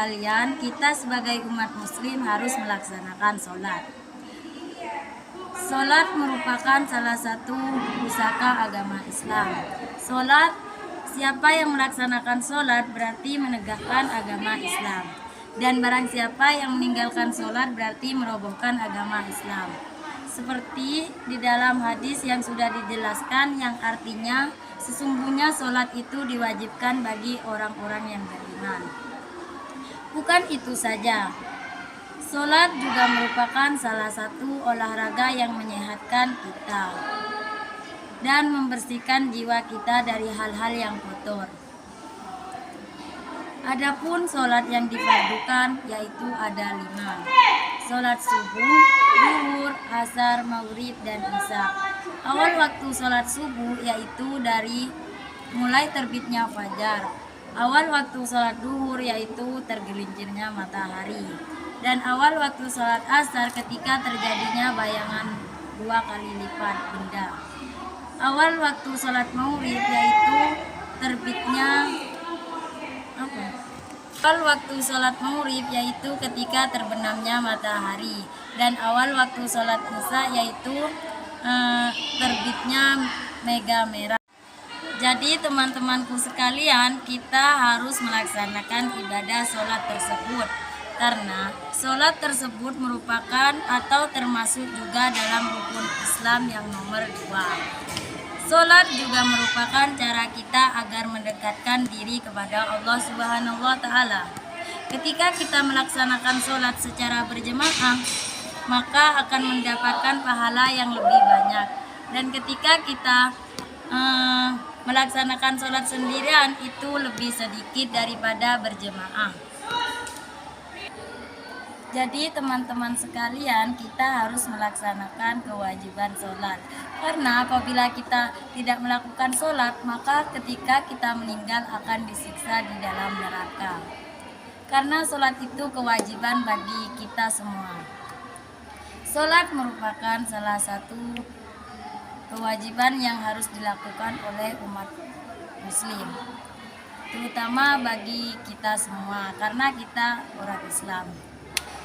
sekalian, kita sebagai umat muslim harus melaksanakan sholat. Sholat merupakan salah satu pusaka agama Islam. Sholat, siapa yang melaksanakan sholat berarti menegakkan agama Islam. Dan barang siapa yang meninggalkan sholat berarti merobohkan agama Islam. Seperti di dalam hadis yang sudah dijelaskan, yang artinya sesungguhnya sholat itu diwajibkan bagi orang-orang yang beriman. Bukan itu saja, sholat juga merupakan salah satu olahraga yang menyehatkan kita dan membersihkan jiwa kita dari hal-hal yang kotor. Adapun sholat yang difardukan yaitu ada 5. Sholat subuh, zuhur, asar, maghrib, dan isya. Awal waktu sholat subuh yaitu dari mulai terbitnya fajar. Awal waktu sholat zuhur yaitu tergelincirnya matahari. Dan awal waktu sholat asar ketika terjadinya bayangan 2 kali lipat benda. Awal waktu sholat maghrib yaitu terbitnya Awal waktu sholat maghrib yaitu ketika terbenamnya matahari. Dan awal waktu sholat isya yaitu terbitnya mega merah. Jadi teman-temanku sekalian, kita harus melaksanakan ibadah sholat tersebut. Karena sholat tersebut merupakan atau termasuk juga dalam rukun Islam yang nomor 2. Sholat juga merupakan cara kita agar mendekatkan diri kepada Allah Subhanahu wa Ta'ala. Ketika kita melaksanakan sholat secara berjemaah, maka akan mendapatkan pahala yang lebih banyak. Dan ketika kita melaksanakan sholat sendirian, itu lebih sedikit daripada berjemaah. Jadi teman-teman sekalian, kita harus melaksanakan kewajiban sholat. Karena apabila kita tidak melakukan sholat, maka ketika kita meninggal akan disiksa di dalam neraka. Karena sholat itu kewajiban bagi kita semua. Sholat merupakan salah satu kewajiban yang harus dilakukan oleh umat muslim, terutama bagi kita semua, karena kita orang Islam.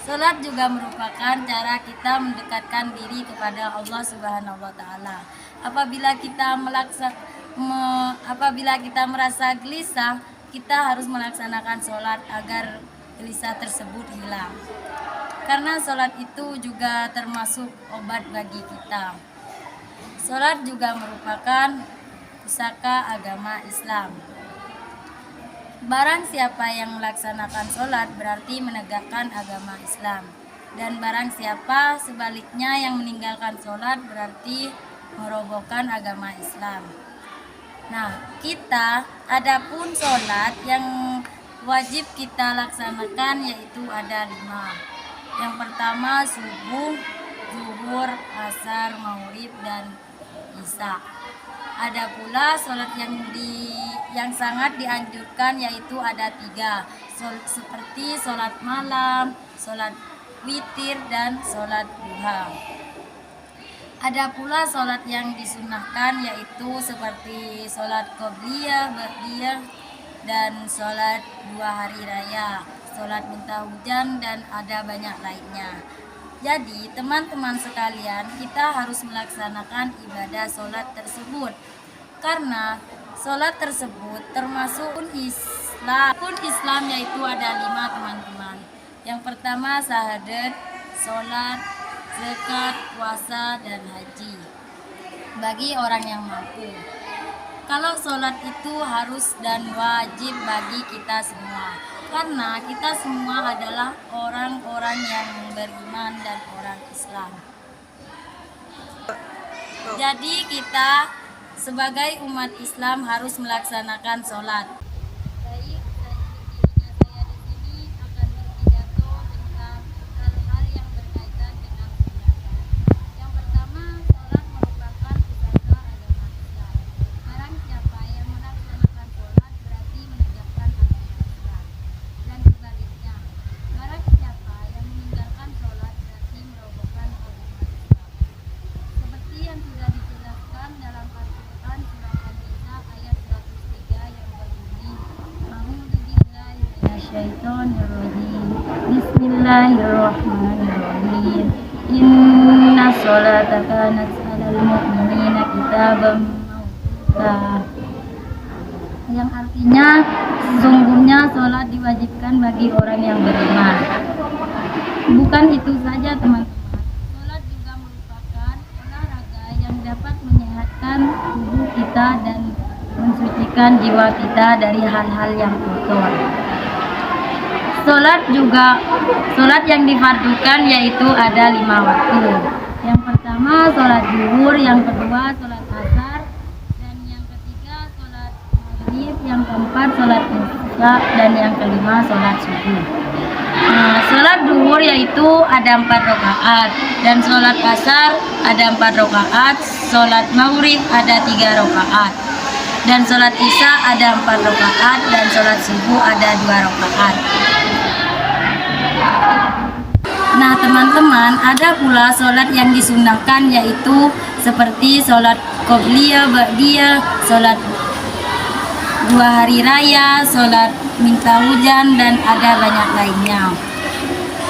Sholat juga merupakan cara kita mendekatkan diri kepada Allah Subhanahu wa Ta'ala. Apabila kita merasa gelisah, kita harus melaksanakan sholat agar gelisah tersebut hilang. Karena sholat itu juga termasuk obat bagi kita. Sholat juga merupakan pusaka agama Islam. Barang siapa yang melaksanakan sholat berarti menegakkan agama Islam. Dan barang siapa sebaliknya yang meninggalkan sholat berarti merobohkan agama Islam. Nah, adapun sholat yang wajib kita laksanakan yaitu ada 5. Yang pertama subuh, zuhur, asar, maghrib, dan isya. Ada pula sholat yang sangat dianjurkan yaitu ada 3, seperti sholat malam, sholat witir, dan sholat duha. Ada pula sholat yang disunahkan yaitu seperti sholat qobliyah, ba'diyah, dan sholat 2 hari raya, sholat minta hujan, dan ada banyak lainnya. Jadi teman-teman sekalian, kita harus melaksanakan ibadah sholat tersebut. Karena sholat tersebut termasuk rukun Islam yaitu ada 5 teman-teman. Yang pertama syahadat, sholat, zakat, puasa, dan haji bagi orang yang mampu. Kalau sholat itu harus dan wajib bagi kita semua, karena kita semua adalah orang-orang yang beriman dan orang Islam. Jadi kita sebagai umat Islam harus melaksanakan sholat. Yang sudah dijelaskan dalam Al-Quran surah An-Nisa ayat 103 yang berbunyi, Bismillahirrahmanirrahim. Inna sholata kanat 'alal mu'minina kitaban mawquta. Yang artinya sesungguhnya sholat diwajibkan bagi orang yang beriman. Bukan itu saja teman-teman, sholat juga merupakan olahraga yang dapat menyehatkan tubuh kita dan mensucikan jiwa kita dari hal-hal yang kotor. Sholat yang difardukan yaitu ada 5 waktu. Yang pertama sholat zuhur, yang kedua sholat asar, dan yang ketiga sholat maghrib, yang keempat sholat isya, dan yang kelima sholat subuh. Sholat zuhur yaitu ada 4 rakaat, dan sholat asar ada 4 rakaat, sholat maghrib ada 3 rakaat, dan sholat isya ada 4 rakaat, dan sholat subuh ada 2 rakaat. Nah teman-teman, ada pula sholat yang disunahkan yaitu seperti sholat qobliyah, ba'diyah, sholat 2 hari raya, sholat minta hujan, dan ada banyak lainnya.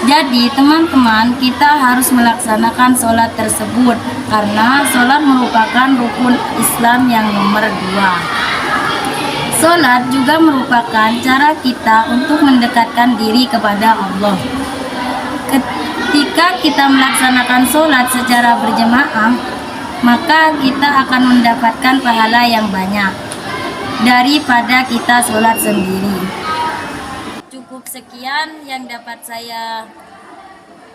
Jadi teman-teman, kita harus melaksanakan sholat tersebut karena sholat merupakan rukun Islam yang nomor 2. Sholat juga merupakan cara kita untuk mendekatkan diri kepada Allah. Ketika kita melaksanakan sholat secara berjamaah, maka kita akan mendapatkan pahala yang banyak daripada kita sholat sendiri. Cukup sekian yang dapat saya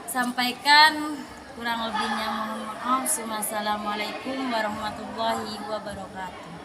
sampaikan, kurang lebihnya mohon maaf. Wassalamualaikum warahmatullahi wabarakatuh.